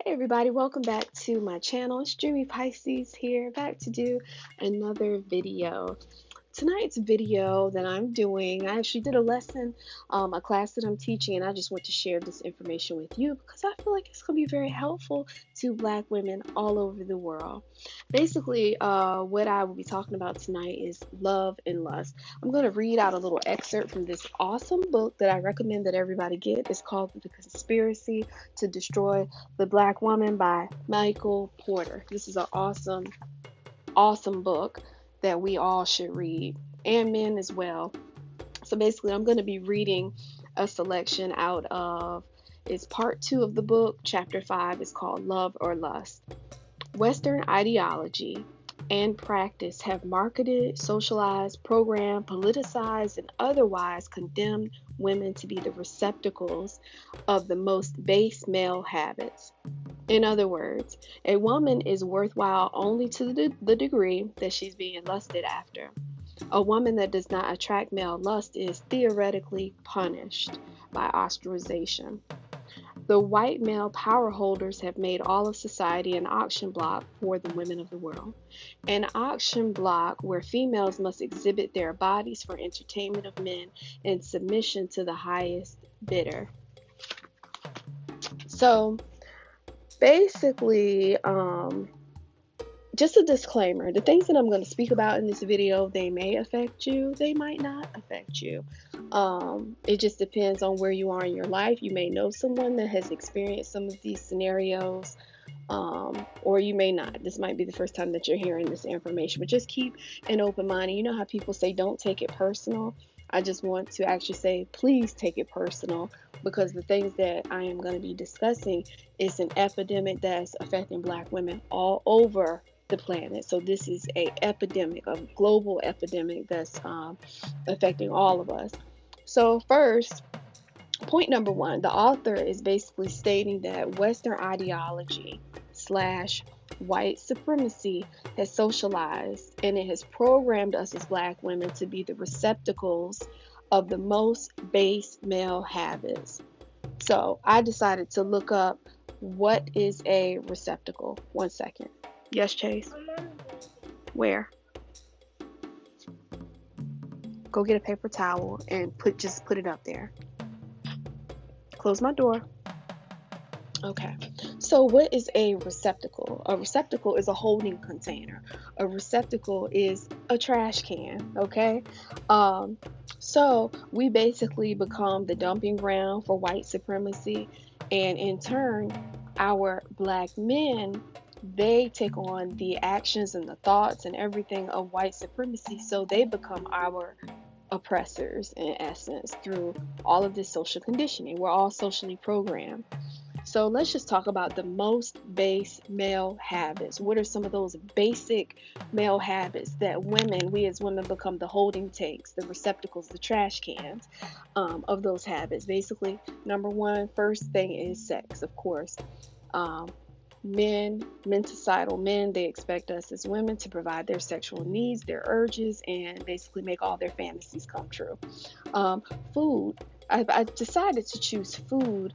Hey everybody, welcome back to my channel. It's Dreamy Pisces here, back to do another video. Tonight's video that I'm doing, I actually did a lesson, a class that I'm teaching, and I just want to share this information with you because I feel like it's going to be very helpful to Black women all over the world. Basically, what I will be talking about tonight is love and lust. I'm going to read out a little excerpt from this awesome book that I recommend that everybody get. It's called The Conspiracy to Destroy the Black Woman by Michael Porter. This is an awesome book that we all should read, and men as well. So basically, I'm going to be reading a selection out of, it's part 2 of the book. Chapter 5 is called Love or Lust. Western ideology and practice have marketed, socialized, programmed, politicized, and otherwise condemned women to be the receptacles of the most base male habits. In other words, a woman is worthwhile only to the degree that she's being lusted after. A woman that does not attract male lust is theoretically punished by ostracization. The white male power holders have made all of society an auction block for the women of the world. An auction block where females must exhibit their bodies for entertainment of men in submission to the highest bidder. So basically, just a disclaimer, the things that I'm going to speak about in this video, they may affect you, they might not affect you. It just depends on where you are in your life. You may know someone that has experienced some of these scenarios, or you may not. This might be the first time that you're hearing this information, but just keep an open mind. And you know how people say don't take it personal? I just want to actually say please take it personal, because the things that I am going to be discussing is an epidemic that's affecting Black women all over the planet. So this is a epidemic, a global epidemic that's affecting all of us. So first, point number 1, the author is basically stating that Western ideology / white supremacy has socialized, and it has programmed us as Black women to be the receptacles of the most base male habits. So I decided to look up what is a receptacle. One second. Yes, Chase? Where? Go get a paper towel and just put it up there. Close my door. Okay, so what is a receptacle? A receptacle is a holding container. A receptacle is a trash can, okay? So we basically become the dumping ground for white supremacy, and in turn, our Black men, they take on the actions and the thoughts and everything of white supremacy, so they become our oppressors in essence through all of this social conditioning. We're all socially programmed. So let's just talk about the most base male habits. What are some of those basic male habits that we as women become the holding tanks, the receptacles, the trash cans of those habits? Basically, number 1, first thing is sex, of course. Societal men, they expect us as women to provide their sexual needs, their urges, and basically make all their fantasies come true. Food. I decided to choose food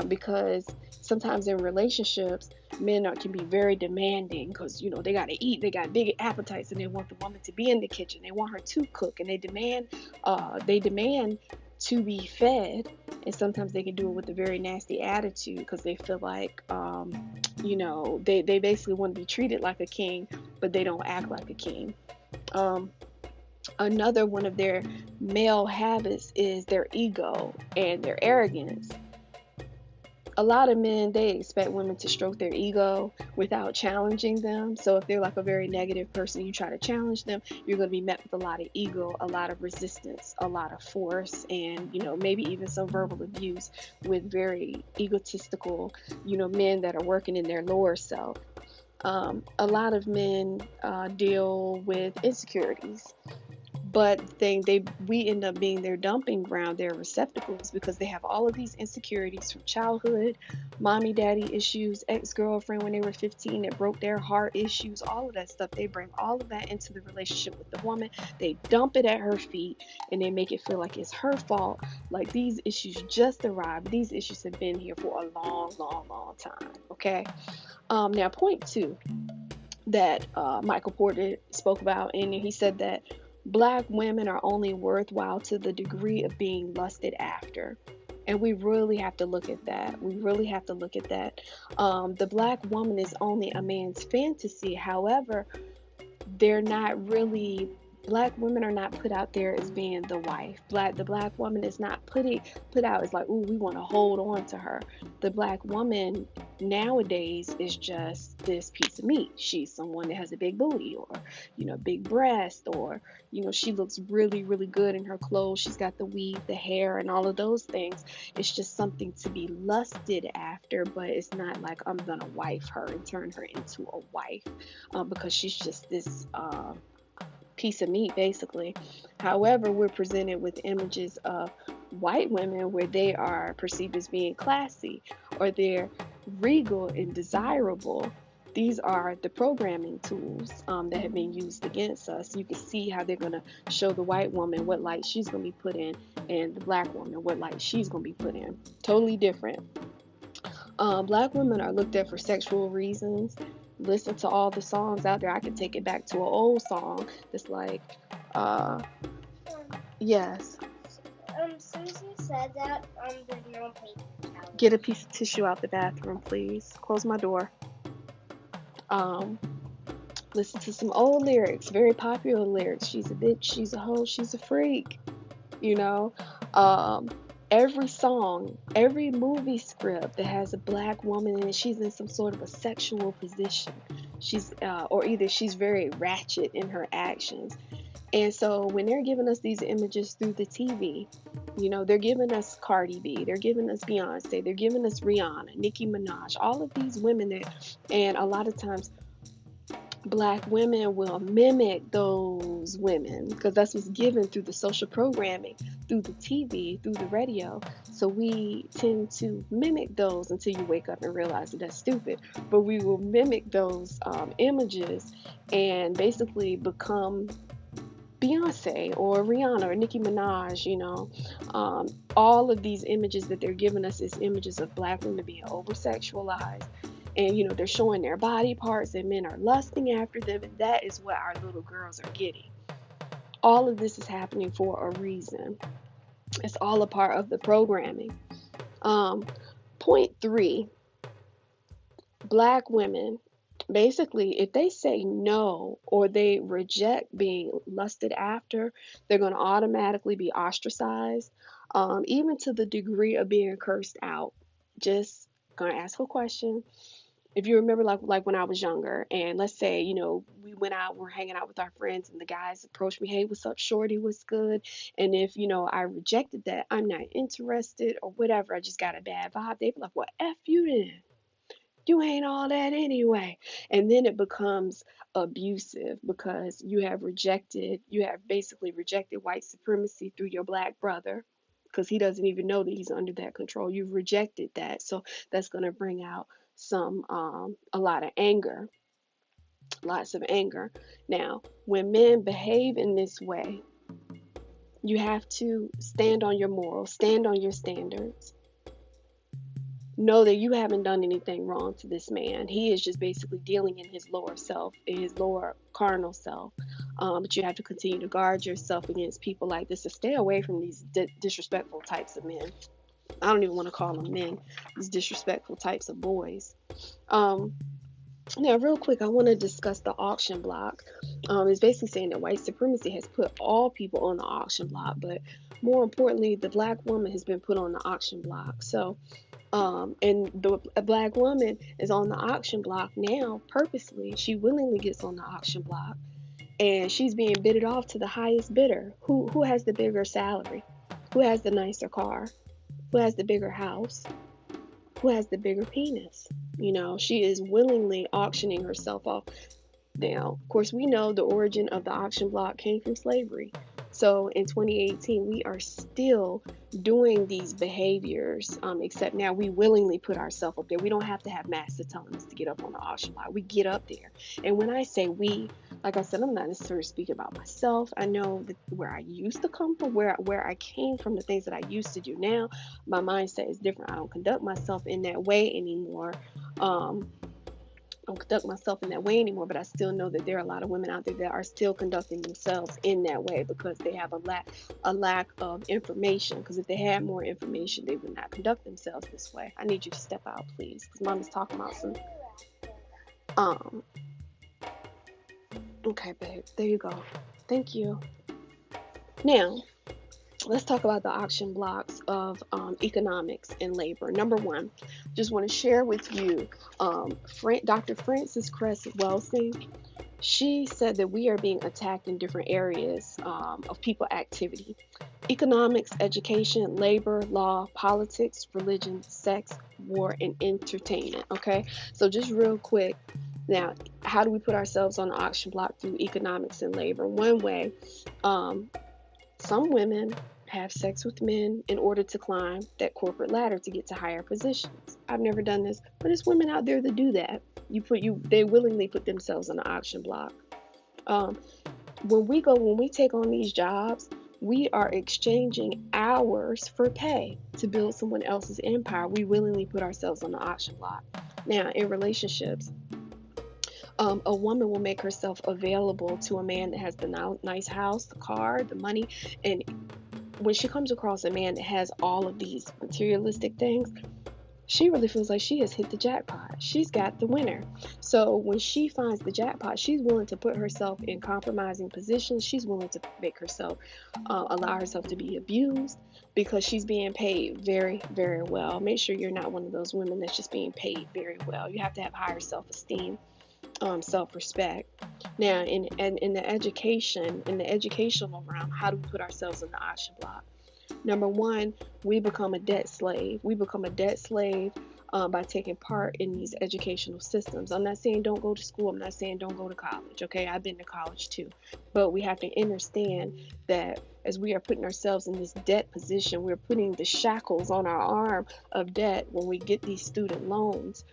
because sometimes in relationships, men can be very demanding because, they got to eat. They got big appetites and they want the woman to be in the kitchen. They want her to cook, and they demand to be fed. And sometimes they can do it with a very nasty attitude because they feel like, they basically want to be treated like a king, but they don't act like a king. Another one of their male habits is their ego and their arrogance. A lot of men, they expect women to stroke their ego without challenging them. So if they're like a very negative person, you try to challenge them, you're going to be met with a lot of ego, a lot of resistance, a lot of force, and maybe even some verbal abuse with very egotistical men that are working in their lower self. A lot of men deal with insecurities, but we end up being their dumping ground, their receptacles, because they have all of these insecurities from childhood, mommy daddy issues, ex-girlfriend when they were 15 that broke their heart issues, all of that stuff. They bring all of that into the relationship with the woman. They dump it at her feet and they make it feel like it's her fault. Like these issues just arrived. These issues have been here for a long, long, long time. Okay. Now, point two that Michael Porter spoke about, and he said that black women are only worthwhile to the degree of being lusted after. And we really have to look at that. We really have to look at that. The black woman is only a man's fantasy. However, they're not really, black women are not put out there as being the wife. The black woman is not put out as like, ooh, we want to hold on to her. The black woman nowadays is just this piece of meat. She's someone that has a big booty, or big breast, or she looks really, really good in her clothes. She's got the weave, the hair, and all of those things. It's just something to be lusted after, but it's not like I'm gonna wife her and turn her into a wife, because she's just this piece of meat, basically. However, we're presented with images of white women where they are perceived as being classy, or they're regal and desirable. These are the programming tools that have been used against us. You can see how they're going to show the white woman what light she's going to be put in, and the black woman what light she's going to be put in. Totally different. Black women are looked at for sexual reasons. Listen to all the songs out there. I can take it back to an old song that's like, yes. Since you said that, there's no paper towel. Get a piece of tissue out the bathroom, please. Close my door. Listen to some old lyrics, very popular lyrics. She's a bitch, she's a hoe, she's a freak. You know, every song, every movie script that has a black woman in it, she's in some sort of a sexual position. She's, or either she's very ratchet in her actions. And so when they're giving us these images through the TV, they're giving us Cardi B, they're giving us Beyonce, they're giving us Rihanna, Nicki Minaj, all of these women that, and a lot of times black women will mimic those women because that's what's given through the social programming, through the TV, through the radio. So we tend to mimic those until you wake up and realize that that's stupid. But we will mimic those images and basically become Beyonce or Rihanna or Nicki Minaj, all of these images that they're giving us is images of black women being over sexualized. And they're showing their body parts and men are lusting after them, and that is what our little girls are getting. All of this is happening for a reason. It's all a part of the programming. Point three, black women, basically, if they say no or they reject being lusted after, they're going to automatically be ostracized, even to the degree of being cursed out. Just going to ask a question. If you remember, like when I was younger, and let's say, we went out, we're hanging out with our friends, and the guys approached me, hey, what's up, shorty, what's good? And if, I rejected that, I'm not interested or whatever, I just got a bad vibe, they'd be like, well, F you then. You ain't all that anyway. And then it becomes abusive because you have basically rejected white supremacy through your black brother, because he doesn't even know that he's under that control. You've rejected that. So that's going to bring out a lot of anger, lots of anger. Now, when men behave in this way, you have to stand on your morals, stand on your standards. Know that you haven't done anything wrong to this man. He is just basically dealing in his lower self, in his lower carnal self. But you have to continue to guard yourself against people like this, to stay away from these disrespectful types of men. I don't even want to call them men, these disrespectful types of boys. Now, real quick, I want to discuss the auction block. It's basically saying that white supremacy has put all people on the auction block, but more importantly, the black woman has been put on the auction block. So, and a black woman is on the auction block now purposely. She willingly gets on the auction block, and she's being bidded off to the highest bidder. Who has the bigger salary? Who has the nicer car? Who has the bigger house? Who has the bigger penis? She is willingly auctioning herself off. Now, of course, we know the origin of the auction block came from slavery. So in 2018, we are still doing these behaviors, except now we willingly put ourselves up there. We don't have to have masters telling us to get up on the auction block. We get up there. And when I say we, like I said, I'm not necessarily speaking about myself. I know that where I used to come from, where I came from, the things that I used to do. Now my mindset is different. I don't conduct myself in that way anymore. Don't conduct myself in that way anymore, but I still know that there are a lot of women out there that are still conducting themselves in that way because they have a lack of information. Because if they had more information, they would not conduct themselves this way. I need you to step out, please, because mom is talking about some. Um. Okay, babe. There you go. Thank you. Now, let's talk about the auction blocks of economics and labor. Number one, just want to share with you Dr. Frances Cress Welsing. She said that we are being attacked in different areas of people activity: economics, education, labor, law, politics, religion, sex, war, and entertainment. Okay, so just real quick. Now, how do we put ourselves on the auction block through economics and labor? One way, um, some women have sex with men in order to climb that corporate ladder to get to higher positions. I've never done this, but there's women out there that do that. They willingly put themselves on the auction block. Um, when we take on these jobs, we are exchanging hours for pay to build someone else's empire. We willingly put ourselves on the auction block. Now, in relationships, a woman will make herself available to a man that has the nice house, the car, the money, and when she comes across a man that has all of these materialistic things, she really feels like she has hit the jackpot. She's got the winner. So when she finds the jackpot, she's willing to put herself in compromising positions. She's willing to make herself, allow herself to be abused because she's being paid very, very well. Make sure you're not one of those women that's just being paid very well. You have to have higher self-esteem, self-respect. Now, in the educational realm, how do we put ourselves in the auction block? Number one, we become a debt slave. We become a debt slave by taking part in these educational systems. I'm not saying don't go to school. I'm not saying don't go to college. Okay, I've been to college too. But we have to understand that as we are putting ourselves in this debt position, we're putting the shackles on our arm of debt when we get these student loans.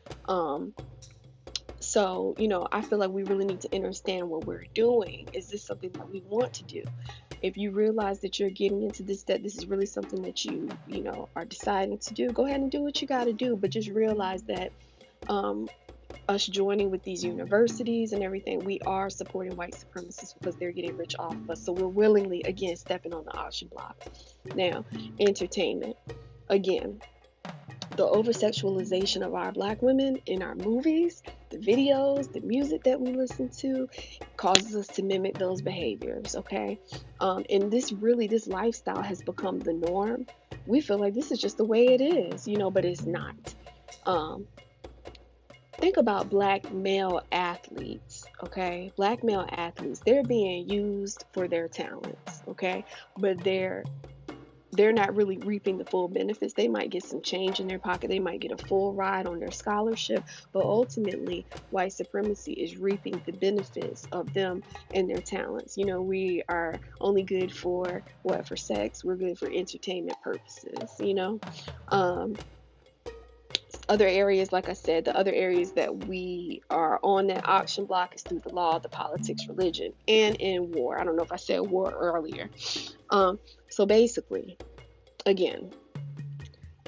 So, I feel like we really need to understand what we're doing. Is this something that we want to do? If you realize that you're getting into this debt, this is really something that are deciding to do, go ahead and do what you got to do. But just realize that us joining with these universities and everything, we are supporting white supremacists because they're getting rich off of us. So we're willingly, again, stepping on the auction block. Now, entertainment. Again, the over-sexualization of our black women in our movies, the videos, the music that we listen to causes us to mimic those behaviors, okay? And this lifestyle has become the norm. We feel like this is just the way it is, but it's not. Think about black male athletes, okay? Black male athletes, they're being used for their talents, okay? But they're not really reaping the full benefits. They might get some change in their pocket. They might get a full ride on their scholarship. But ultimately, white supremacy is reaping the benefits of them and their talents. We are only good for what? For sex. We're good for entertainment purposes, Other areas, like I said, the other areas that we are on that auction block is through the law, the politics, religion, and in war. I don't know if I said war earlier. So basically, again,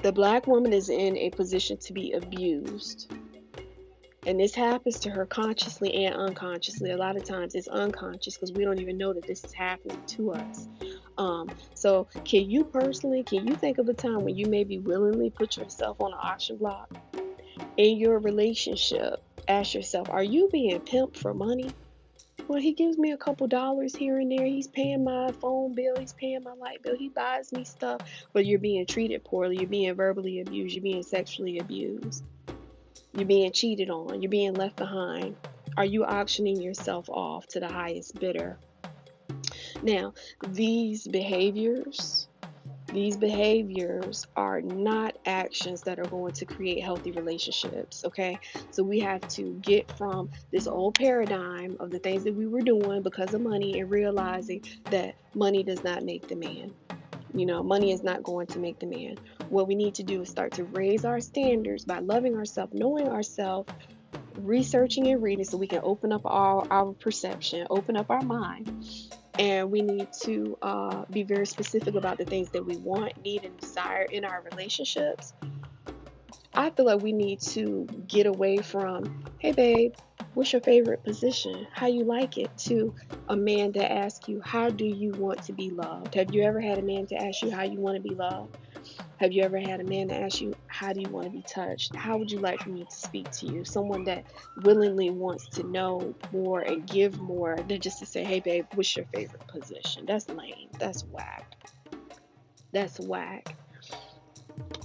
the black woman is in a position to be abused. And this happens to her consciously and unconsciously. A lot of times it's unconscious because we don't even know that this is happening to us. So can you think of a time when you maybe willingly put yourself on an auction block? In your relationship, ask yourself, are you being pimped for money? Well, he gives me a couple dollars here and there. He's paying my phone bill. He's paying my light bill. He buys me stuff. But you're being treated poorly. You're being verbally abused. You're being sexually abused. You're being cheated on. You're being left behind. Are you auctioning yourself off to the highest bidder? Now, these behaviors These behaviors are not actions that are going to create healthy relationships, okay? So we have to get from this old paradigm of the things that we were doing because of money and realizing that money does not make the man. Money is not going to make the man. What we need to do is start to raise our standards by loving ourselves, knowing ourselves, researching and reading so we can open up our perception, open up our mind. And we need to be very specific about the things that we want, need, and desire in our relationships. I feel like we need to get away from, hey, babe, what's your favorite position? How you like it? To a man that asks you, how do you want to be loved? Have you ever had a man to ask you how you want to be loved? Have you ever had a man that ask you, how do you want to be touched? How would you like for me to speak to you? Someone that willingly wants to know more and give more than just to say, hey, babe, what's your favorite position? That's lame. That's whack. That's whack.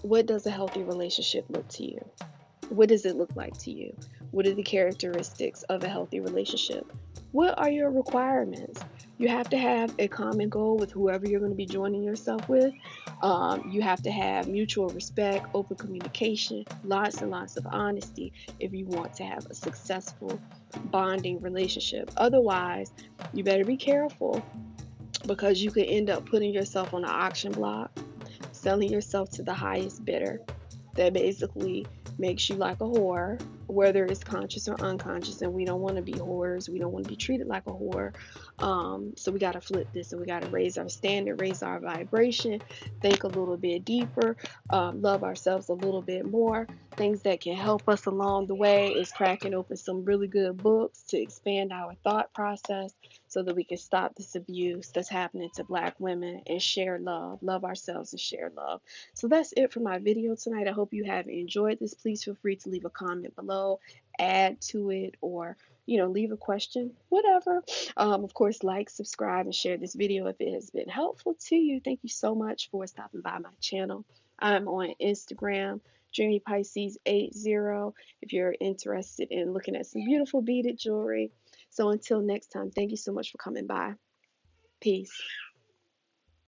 What does a healthy relationship look to you? What does it look like to you? What are the characteristics of a healthy relationship? What are your requirements? You have to have a common goal with whoever you're going to be joining yourself with. You have to have mutual respect, open communication, lots and lots of honesty if you want to have a successful bonding relationship. Otherwise, you better be careful because you could end up putting yourself on an auction block, selling yourself to the highest bidder that basically makes you like a whore, whether it's conscious or unconscious. And we don't want to be whores. We don't want to be treated like a whore. So we got to flip this and we got to raise our standard, raise our vibration, think a little bit deeper, love ourselves a little bit more. Things that can help us along the way is cracking open some really good books to expand our thought process so that we can stop this abuse that's happening to Black women and share love, love ourselves and share love. So that's it for my video tonight. I hope you have enjoyed this. Please feel free to leave a comment below, add to it, or leave a question, whatever. Of course, like, subscribe, and share this video if it has been helpful to you. Thank you so much for stopping by my channel. I'm on Instagram, Dreamy Pisces 80, if you're interested in looking at some beautiful beaded jewelry. So until next time, thank you so much for coming by. Peace.